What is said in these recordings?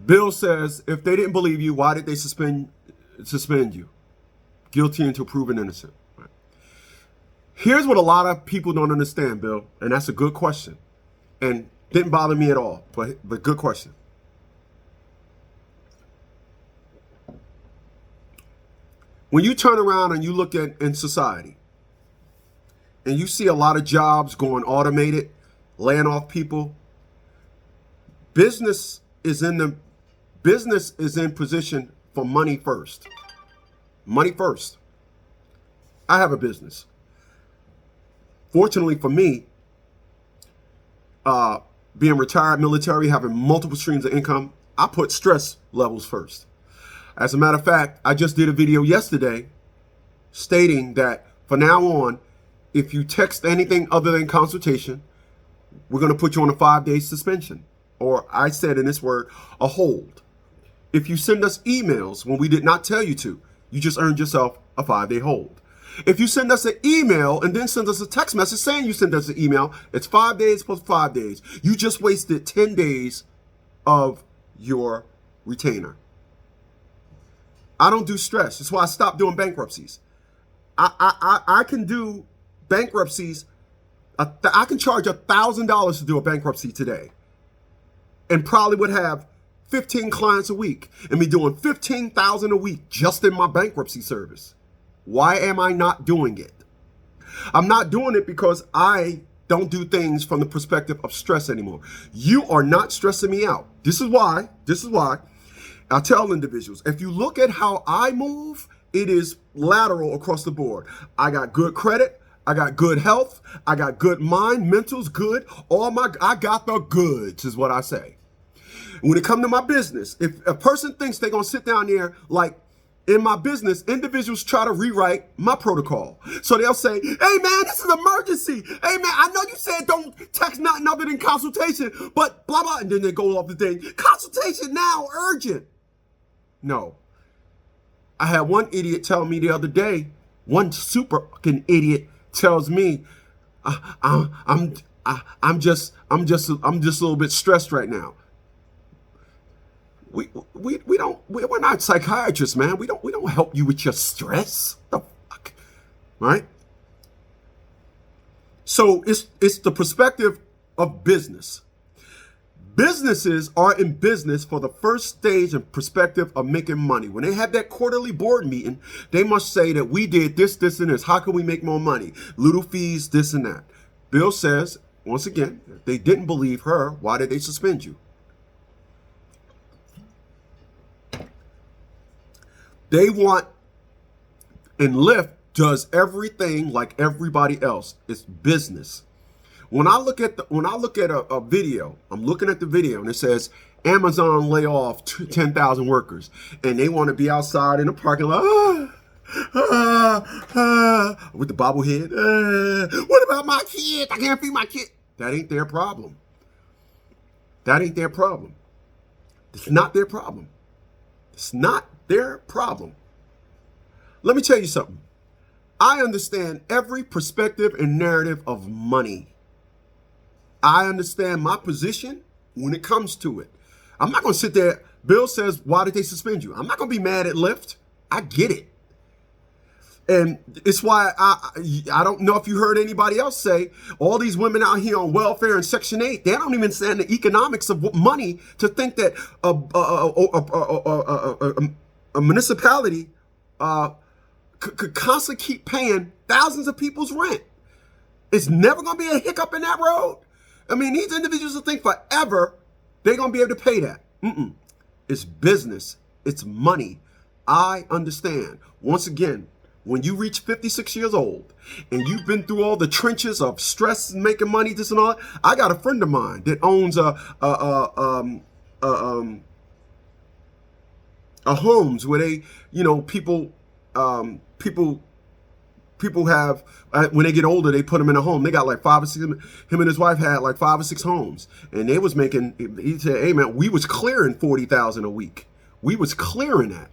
Bill says, if they didn't believe you, why did they suspend you? Guilty until proven innocent. Right. Here's what a lot of people don't understand, Bill, and that's a good question. And didn't bother me at all, but good question. When you turn around and you look at in society, and you see a lot of jobs going automated, laying off people, business is in position for money first. Money first. I have a business. Fortunately for me, being retired military, having multiple streams of income, I put stress levels first. As a matter of fact, I just did a video yesterday stating that from now on, if you text anything other than consultation, we're going to put you on a 5-day suspension. Or I said in this word, a hold. If you send us emails when we did not tell you to, you just earned yourself a 5-day hold. If you send us an email and then send us a text message saying you sent us an email, it's 5 days plus 5 days. You just wasted 10 days of your retainer. I don't do stress. That's why I stopped doing bankruptcies. I can do bankruptcies. I can charge $1,000 to do a bankruptcy today and probably would have 15 clients a week and be doing $15,000 a week just in my bankruptcy service. Why am I not doing it? I'm not doing it because I don't do things from the perspective of stress anymore. You are not stressing me out. This is why I tell individuals, if you look at how I move, it is lateral across the board. I got good credit. I got good health. I got good mind. Mental's good. I got the goods is what I say. When it comes to my business, if a person thinks they're going to sit down there like in my business, individuals try to rewrite my protocol. So they'll say, hey man, this is an emergency. Hey man, I know you said don't text nothing other than consultation, but blah, blah. And then they go off the thing. Consultation now, urgent. No. I had one idiot tell me the other day, one super fucking idiot tells me, I'm just a little bit stressed right now. We're not psychiatrists, man. We don't help you with your stress. The fuck, right? So it's the perspective of business. Businesses are in business for the first stage and perspective of making money. When they have that quarterly board meeting, they must say that we did this, this, and this. How can we make more money? Little fees, this and that. Bill says, once again, if they didn't believe her, why did they suspend you? They want, and Lyft does everything like everybody else. It's business. When I look at a video, I'm looking at the video and it says Amazon lay off 10,000 workers, and they want to be outside in the parking lot with the bobblehead. What about my kid? I can't feed my kid. That ain't their problem. That ain't their problem. It's not their problem. It's not their problem. Let me tell you something. I understand every perspective and narrative of money. I understand my position when it comes to it. I'm not going to sit there. Bill says, why did they suspend you? I'm not going to be mad at Lyft. I get it. And it's why I don't know if you heard anybody else say all these women out here on welfare and Section 8, they don't even understand the economics of money to think that a municipality could constantly keep paying thousands of people's rent. It's never going to be a hiccup in that road. I mean, these individuals will think forever they're going to be able to pay that. It's business. It's money. I understand. Once again, when you reach 56 years old and you've been through all the trenches of stress and making money, this and all that, I got a friend of mine that owns a homes where they, people have, when they get older, they put them in a home. They got like 5 or 6, him and his wife had like 5 or 6 homes. And they was making, he said, hey man, we was clearing 40,000 a week. We was clearing that.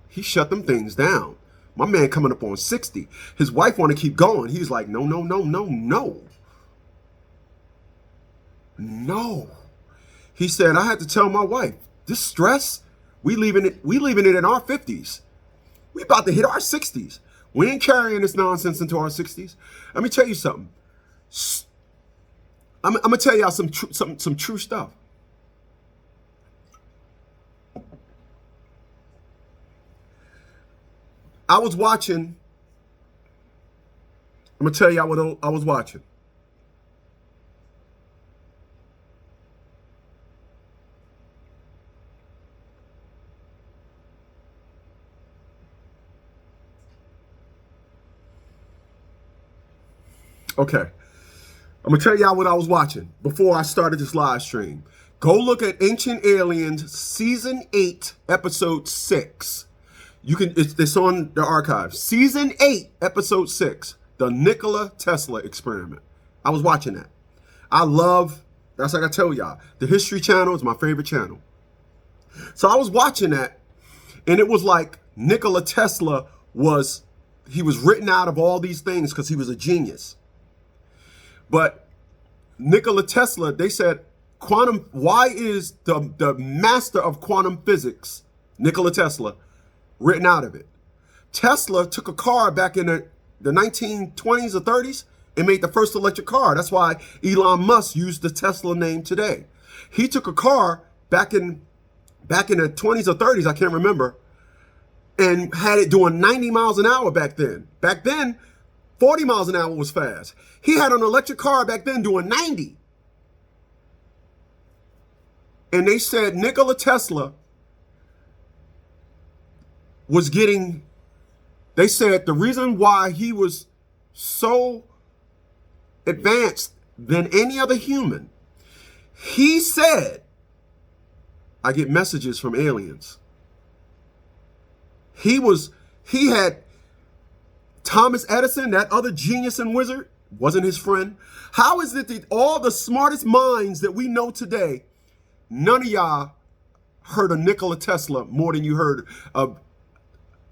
He shut them things down. My man coming up on 60. His wife want to keep going. He's like, no. He said, I had to tell my wife, this stress, we leaving it in our 50s. We about to hit our 60s. We ain't carrying this nonsense into our 60s. Let me tell you something. I'm gonna tell y'all some true stuff. I was watching. I'm gonna tell y'all what I was watching. Okay. I'm going to tell y'all what I was watching before I started this live stream. Go look at Ancient Aliens Season 8, Episode 6. It's on the archive. Season 8, Episode 6. The Nikola Tesla Experiment. I was watching that. That's like I tell y'all, the History Channel is my favorite channel. So I was watching that, and it was like Nikola Tesla was written out of all these things because he was a genius. But Nikola Tesla, they said, why is the master of quantum physics, Nikola Tesla, written out of it? Tesla took a car back in the 1920s or 30s and made the first electric car. That's why Elon Musk used the Tesla name today. He took a car back in the 20s or 30s, I can't remember, and had it doing 90 miles an hour back then. Back then, 40 miles an hour was fast. He had an electric car back then doing 90. And they said Nikola Tesla they said the reason why he was so advanced than any other human, he said, I get messages from aliens. He had Thomas Edison, that other genius and wizard, wasn't his friend. How is it that all the smartest minds that we know today, none of y'all heard of Nikola Tesla more than you heard of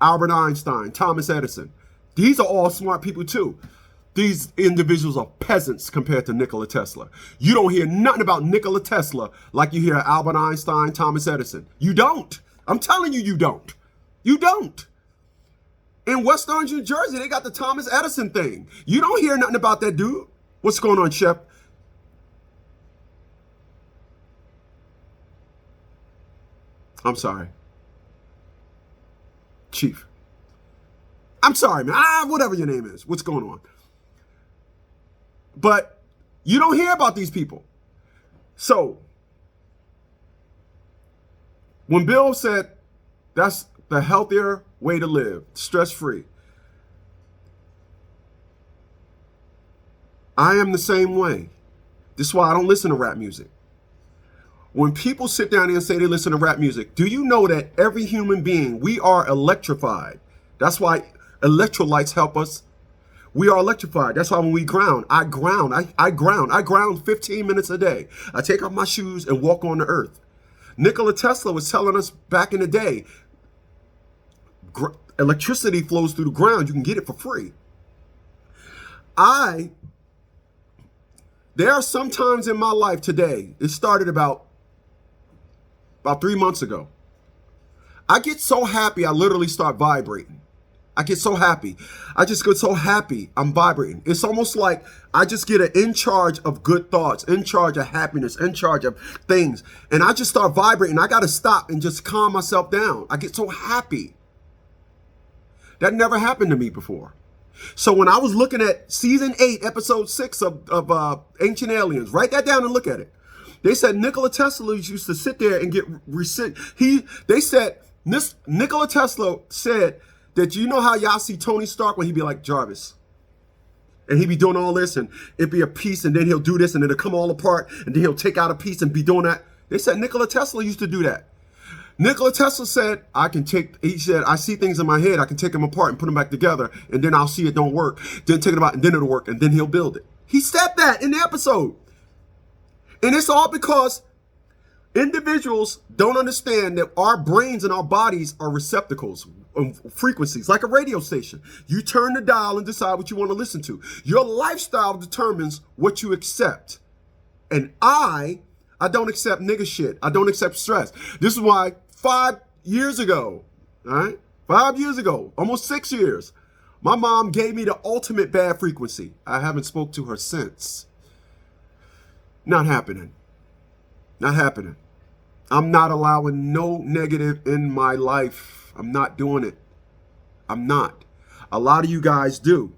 Albert Einstein, Thomas Edison? These are all smart people too. These individuals are peasants compared to Nikola Tesla. You don't hear nothing about Nikola Tesla like you hear Albert Einstein, Thomas Edison. You don't. I'm telling you, you don't. You don't. In West Orange, New Jersey, they got the Thomas Edison thing. You don't hear nothing about that dude. What's going on, Chef? I'm sorry. Chief. I'm sorry, man. Whatever your name is. What's going on? But you don't hear about these people. So, when Bill said that's the healthier way to live, stress-free, I am the same way. This is why I don't listen to rap music. When people sit down here and say they listen to rap music, do you know that every human being, we are electrified? That's why electrolytes help us. We are electrified. That's why when we ground, I ground 15 minutes a day. I take off my shoes and walk on the earth. Nikola Tesla was telling us back in the day, electricity flows through the ground. You can get it for free. There are some times in my life today, it started about 3 months ago. I get so happy, I literally start vibrating. I get so happy. I just get so happy, I'm vibrating. It's almost like I just get in charge of good thoughts, in charge of happiness, in charge of things. And I just start vibrating. I got to stop and just calm myself down. I get so happy. That never happened to me before. So when I was looking at season 8, episode 6 of Ancient Aliens, write that down and look at it. They said Nikola Tesla used to sit there and get They said Nikola Tesla said that, you know how y'all see Tony Stark when he'd be like, Jarvis, and he'd be doing all this and it'd be a piece and then he'll do this and it'll come all apart and then he'll take out a piece and be doing that. They said Nikola Tesla used to do that. Nikola Tesla said, he said, I see things in my head, I can take them apart and put them back together, and then I'll see it don't work. Then take it out, and then it'll work, and then he'll build it. He said that in the episode. And it's all because individuals don't understand that our brains and our bodies are receptacles of frequencies, like a radio station. You turn the dial and decide what you want to listen to. Your lifestyle determines what you accept. And I I don't accept nigga shit. I don't accept stress. This is why 5 years ago, all right? 5 years ago, almost 6 years, my mom gave me the ultimate bad frequency. I haven't spoke to her since. Not happening. Not happening. I'm not allowing no negative in my life. I'm not doing it. I'm not. A lot of you guys do.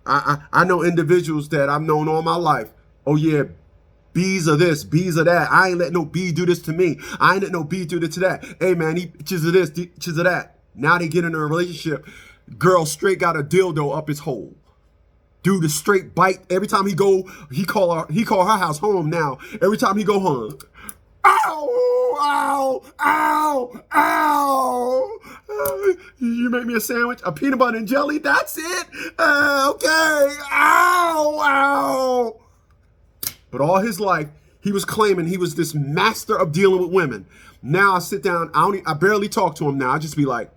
I know individuals that I've known all my life. Oh yeah, B's are this, B's are that. I ain't let no B do this to me. I ain't let no B do this to that. Hey man, he bitches of this, bitches of that. Now they get in a relationship. Girl straight got a dildo up his hole. Dude is straight bite. Every time he go, he call her house home now. Every time he go home. Ow, ow, ow, ow. You make me a sandwich, a peanut butter and jelly, that's it. Okay, ow, ow. But all his life, he was claiming he was this master of dealing with women. Now I sit down, I barely talk to him now. I just be like,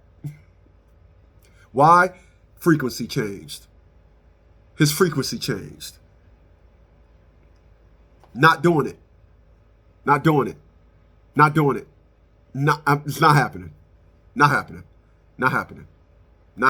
why? Frequency changed. His frequency changed. Not doing it. Not doing it. Not doing it. It's not happening. Not happening. Not happening.